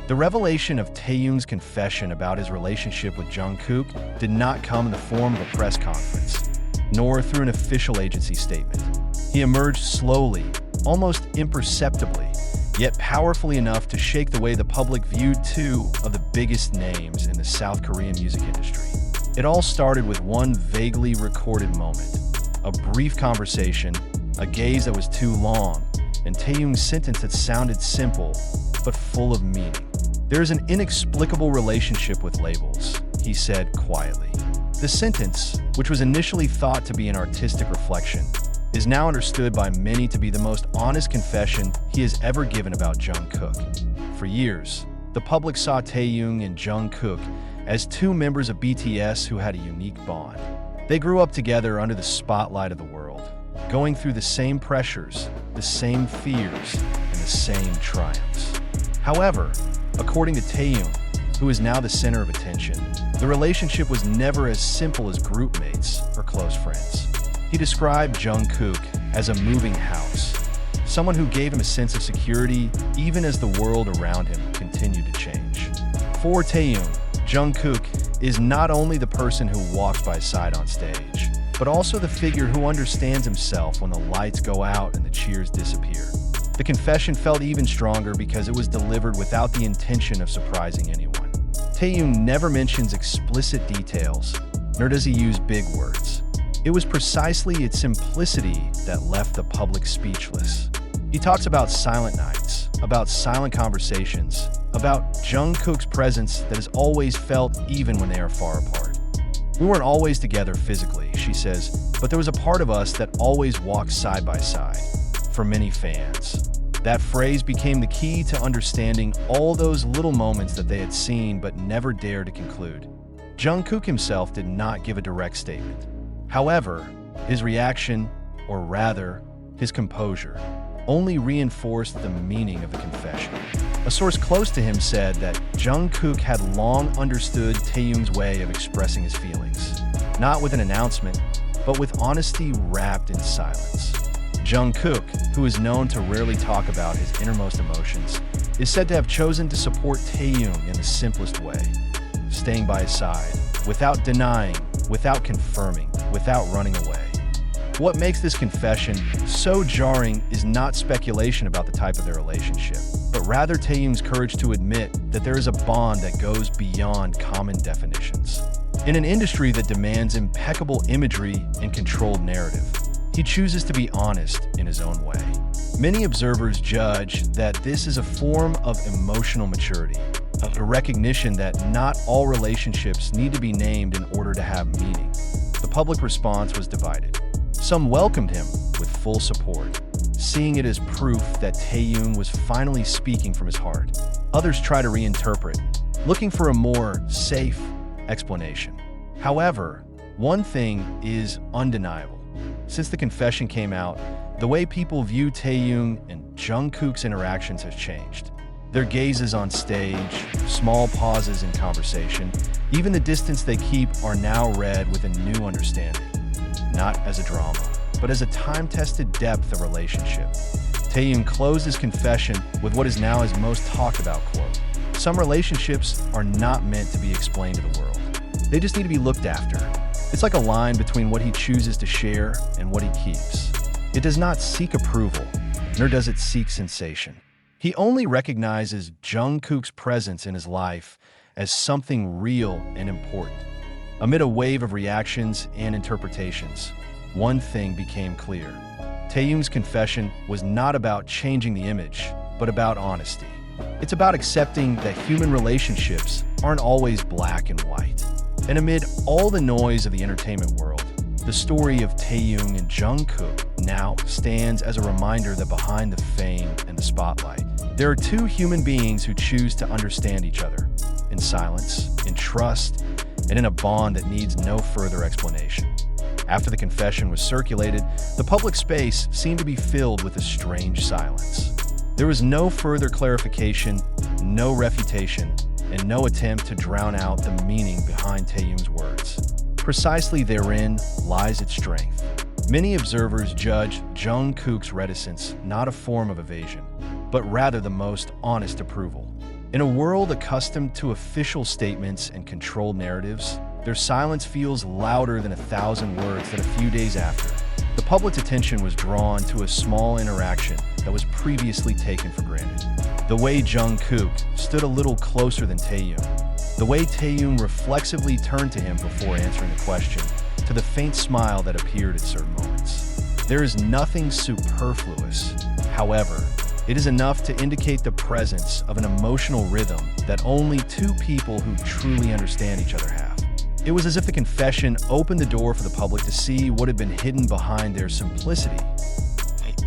The revelation of Taehyung's confession about his relationship with Jungkook did not come in the form of a press conference, nor through an official agency statement. He emerged slowly, almost imperceptibly, yet powerfully enough to shake the way the public viewed two of the biggest names in the South Korean music industry. It all started with one vaguely recorded moment, a brief conversation, a gaze that was too long, and Taehyung's sentence that sounded simple, but full of meaning. "There is an inexplicable relationship with labels," he said quietly. The sentence, which was initially thought to be an artistic reflection, is now understood by many to be the most honest confession he has ever given about Jungkook. For years, the public saw Taehyung and Jungkook as two members of BTS who had a unique bond. They grew up together under the spotlight of the world, going through the same pressures, the same fears, and the same triumphs. However, according to Taehyung, who is now the center of attention, the relationship was never as simple as group mates or close friends. He described Jungkook as a moving house, someone who gave him a sense of security even as the world around him continued to change. For Taehyung, Jungkook is not only the person who walks by his side on stage, but also the figure who understands himself when the lights go out and the cheers disappear. The confession felt even stronger because it was delivered without the intention of surprising anyone. Taehyung never mentions explicit details, nor does he use big words. It was precisely its simplicity that left the public speechless. He talks about silent nights, about silent conversations, about Jungkook's presence that is always felt even when they are far apart. "We weren't always together physically," she says, "but there was a part of us that always walked side by side." For many fans, that phrase became the key to understanding all those little moments that they had seen but never dared to conclude. Jungkook himself did not give a direct statement. However, his reaction, or rather, his composure, only reinforced the meaning of the confession. A source close to him said that Jungkook had long understood Taehyung's way of expressing his feelings, not with an announcement, but with honesty wrapped in silence. Jungkook, who is known to rarely talk about his innermost emotions, is said to have chosen to support Taehyung in the simplest way, staying by his side, without denying, without confirming, without running away. What makes this confession so jarring is not speculation about the type of their relationship, but rather Taehyung's courage to admit that there is a bond that goes beyond common definitions. In an industry that demands impeccable imagery and controlled narrative, he chooses to be honest in his own way. Many observers judge that this is a form of emotional maturity, a recognition that not all relationships need to be named in order to have meaning. The public response was divided. Some welcomed him with full support, seeing it as proof that Taehyung was finally speaking from his heart. Others try to reinterpret, looking for a more safe explanation. However, one thing is undeniable. Since the confession came out, the way people view Taehyung and Jungkook's interactions has changed. Their gazes on stage, small pauses in conversation, even the distance they keep are now read with a new understanding. Not as a drama, but as a time-tested depth of relationship. Taehyung closed his confession with what is now his most talked about quote. "Some relationships are not meant to be explained to the world. They just need to be looked after." It's like a line between what he chooses to share and what he keeps. It does not seek approval, nor does it seek sensation. He only recognizes Jungkook's presence in his life as something real and important. Amid a wave of reactions and interpretations, one thing became clear. Taehyung's confession was not about changing the image, but about honesty. It's about accepting that human relationships aren't always black and white. And amid all the noise of the entertainment world, the story of Taehyung and Jungkook now stands as a reminder that behind the fame and the spotlight, there are two human beings who choose to understand each other, in silence, in trust, and in a bond that needs no further explanation. After the confession was circulated, the public space seemed to be filled with a strange silence. There was no further clarification, no refutation, and no attempt to drown out the meaning behind Taehyung's words. Precisely therein lies its strength. Many observers judge Jungkook's reticence not a form of evasion, but rather the most honest approval. In a world accustomed to official statements and controlled narratives, their silence feels louder than 1,000 words that a few days after, the public's attention was drawn to a small interaction that was previously taken for granted. The way Jungkook stood a little closer than Taehyung, the way Taehyung reflexively turned to him before answering the question, to the faint smile that appeared at certain moments. There is nothing superfluous. However, it is enough to indicate the presence of an emotional rhythm that only two people who truly understand each other have. It was as if the confession opened the door for the public to see what had been hidden behind their simplicity.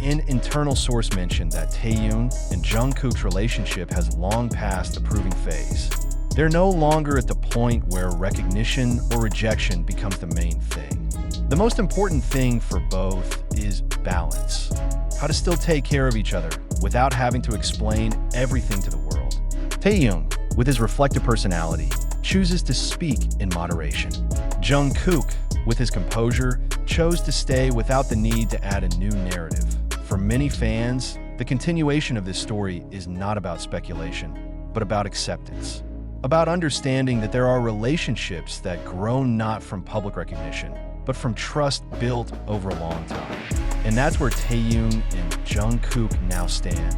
An internal source mentioned that Taehyung and Jungkook's relationship has long passed the proving phase. They're no longer at the point where recognition or rejection becomes the main thing. The most important thing for both is balance. How to still take care of each other without having to explain everything to the world. Taehyung, with his reflective personality, chooses to speak in moderation. Jungkook, with his composure, chose to stay without the need to add a new narrative. For many fans, the continuation of this story is not about speculation, but about acceptance. About understanding that there are relationships that grow not from public recognition, but from trust built over a long time. And that's where Taehyung and Jungkook now stand.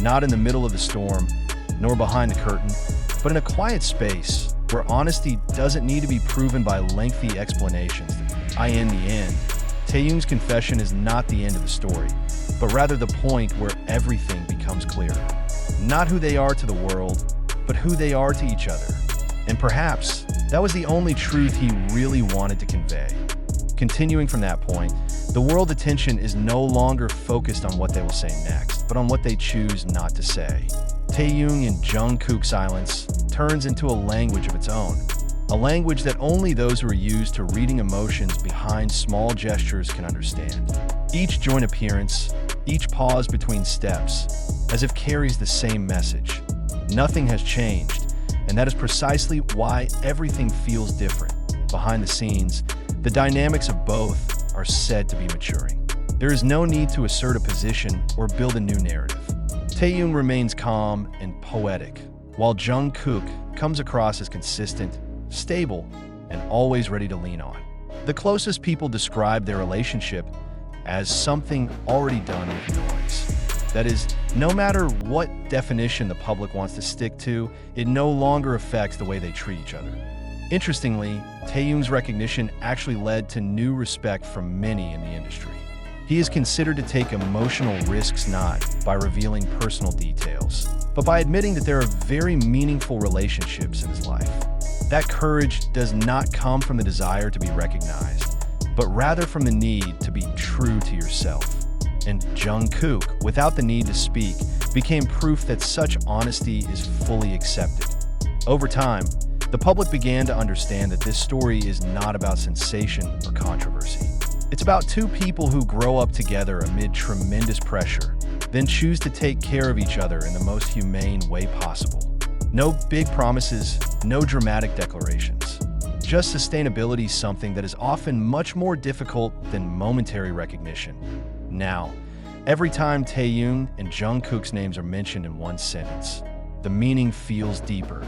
Not in the middle of the storm, nor behind the curtain, but in a quiet space where honesty doesn't need to be proven by lengthy explanations. In the end, Taehyung's confession is not the end of the story, but rather the point where everything becomes clearer. Not who they are to the world, but who they are to each other. And perhaps that was the only truth he really wanted to convey. Continuing from that point, the world's attention is no longer focused on what they will say next, but on what they choose not to say. Taehyung and Jungkook's silence turns into a language of its own, a language that only those who are used to reading emotions behind small gestures can understand. Each joint appearance, each pause between steps, as if carries the same message. Nothing has changed, and that is precisely why everything feels different. Behind the scenes, the dynamics of both are said to be maturing. There is no need to assert a position or build a new narrative. Taehyung remains calm and poetic, while Jungkook comes across as consistent, stable, and always ready to lean on. The closest people describe their relationship as something already done with noise. That is, no matter what definition the public wants to stick to, it no longer affects the way they treat each other. Interestingly, Taehyung's recognition actually led to new respect from many in the industry. He is considered to take emotional risks not by revealing personal details, but by admitting that there are very meaningful relationships in his life. That courage does not come from the desire to be recognized, but rather from the need to be true to yourself. And Jungkook, without the need to speak, became proof that such honesty is fully accepted. Over time, the public began to understand that this story is not about sensation or controversy. It's about two people who grow up together amid tremendous pressure, then choose to take care of each other in the most humane way possible. No big promises, no dramatic declarations. Just sustainability, something that is often much more difficult than momentary recognition. Now, every time Taehyung and Jungkook's names are mentioned in one sentence, the meaning feels deeper.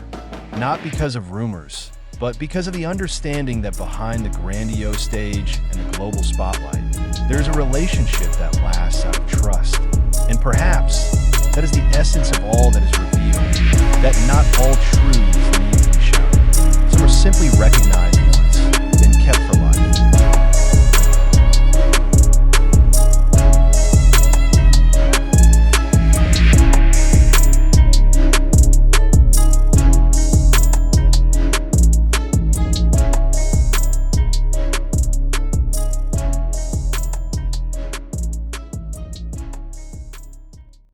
Not because of rumors, but because of the understanding that behind the grandiose stage and the global spotlight, there's a relationship that lasts out of trust. And perhaps that is the essence of all that is revealed, that not all truth